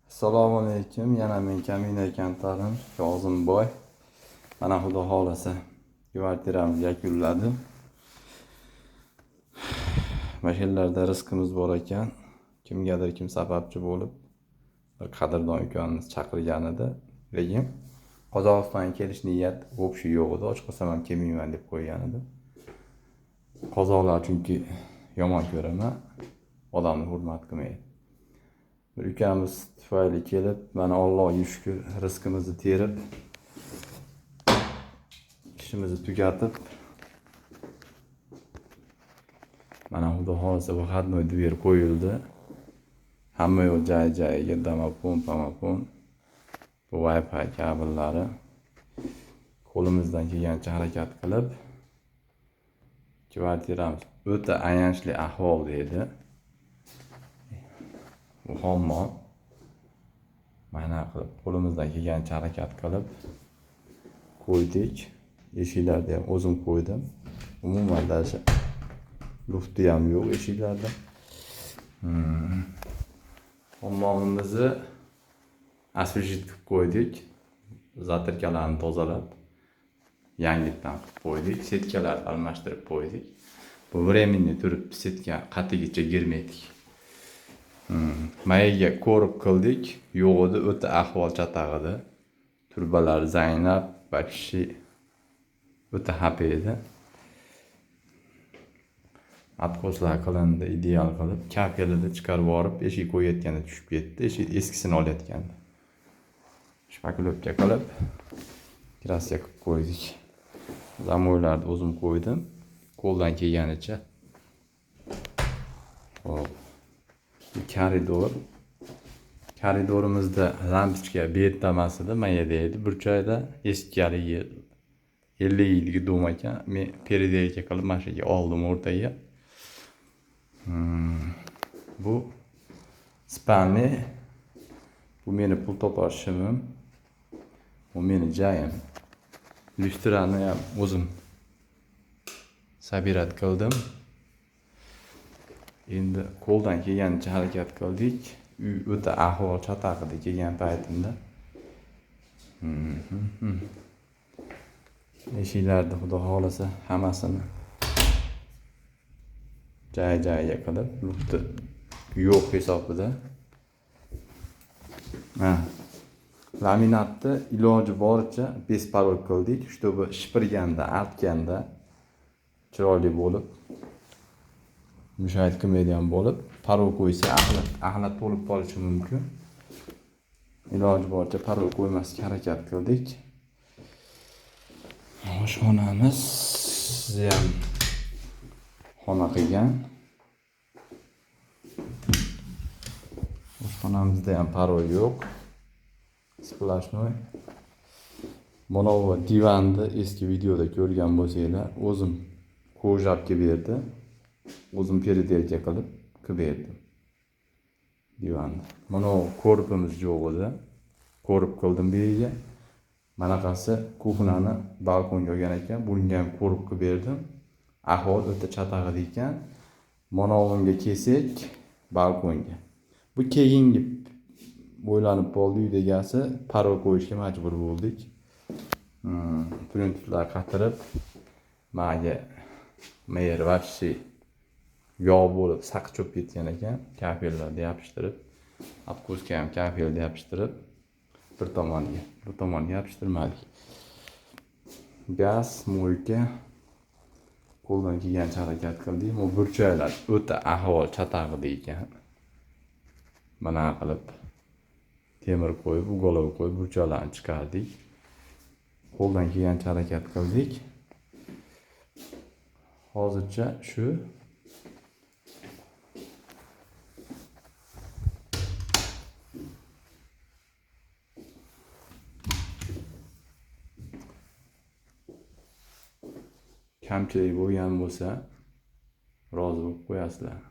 Assalomu alaykum. Yana men Kamina Kantarim, Kozimboy. Mana xudo xolasa kvartiramiz yakunladi. Mashinlarda rizqimiz bor ekan. Kimgadir kim sababchi bo'lib bir qadrdon ukamimiz chaqirgan edi. Lekin Qozog'istonga kelish niyat o'pshi yo'q edi. Ochiq qilsam ham kelmayman deb qo'ygan edi. Qozoqlar chunki yomon ko'raman. Odamni hurmat qilmaydi. Bir ukamiz tufayli kelib, mana Allohga shukr, rizqimizni terib, ishimizni tugatib, mana xudo xolasa выходной dver qo'yildi. Hamma yo'l joy-joyiga, domofon, pomofon, bu Wi-Fi kabellari. Qo'limizdan kelgancha harakat qilib, kvartiramiz o'ta ayanchli ahvolda edi. Muammo mana qilib qo'limizdan kelgancha harakat qilib qo'ydik. Eshiklarni ham o'zim qo'ydim. Umuman даже lufti ham yo'q eshiklarda. Ommamizni asfaltga qilib qo'ydik. Zatirkalarni tozalab, yangitdan qilib qo'ydik. Setkalarni almashtirib qo'ydik. Bu временный turib setka qatigacha girmaydik. Mayiga ko'rib qildik, yo'q edi, o'ta ahvol chataq edi. Turbalar zaynab, bakshi o'ta xafa edi. Atqoslar qilindi, ideal qilib, kafelini chiqarib borib, eshik qo'yayotganda tushib ketdi. Eshik eskisini olayotganda. Shpakulovka qilib, kraska qilib qo'ydik. Zamoylarni o'zim qo'ydim, qo'ldan kelganicha. Hop. Koridorimizda lampochka betdamasida mayada edi. Burchakda eskali 50 yillik dom ekan. Men peredelka qilib mashinaga oldim o'rtaga. Bu spalni. Bu meni pul topashimim. Bu meni joyim. Lyustrani ham o'zim sabirat qildim. Endi qo'ldan kelganicha harakat qildik. Uy o'ta ahvol chataq edi kelgan paytimda. Eshiklarni xudo xolasa hammasini joy-joyiga qilib, lufti yo'q hisobida. Laminatni iloji boricha besparol qildik, чтобы shipirganda, artganda chiroyli bo'lib, mushayt qilmaydigan bo'lib, parol qo'ysa axlat to'lib qolishi mumkin. Iloji boricha parol qo'ymasga harakat qildik. Oshxonamiz ham xona qilgan. Oshxonamizda ham parol yo'q. Splashnoy. Mana bu divanni eski videoda ko'rgan bo'lsanglar, o'zim qo'jab kelib berdi. O'zim peredelka qilib berdim. Divanni. Mana ko'rpimiz yo'q edi. Ko'rib qildim bu yerga. Manaqasi kuxnani balkonga olgan ekan. Bunga ham ko'rib qilib berdim. Ahvol o'ta chataq ekan. Mana unga kelsak, balkonga. Bu keyingi bo'ylanib qoldi uy egasi, parol qo'yishga majbur bo'ldik. Printerlar qatirib, menga mayer vaqti yog' bo'lib saqich cho'p ketgan ekan. Kafellarni yopishtirib, obkuska ham kafelni yopishtirib, bir tomoniga yopishtirmadik. Gaz, mo'yka qo'ldan kelgancha harakat qildik. Bu burchaklar o'ta ahvol chataq ekan. Mana qilib temir qo'yib, uголov qo'yib burchaklarni chiqardik. Qo'ldan kelgancha harakat qildik. Hozircha shu. Kamchilik bo'lgan bo'lsa, rozi bo'lib qo'yasizlar.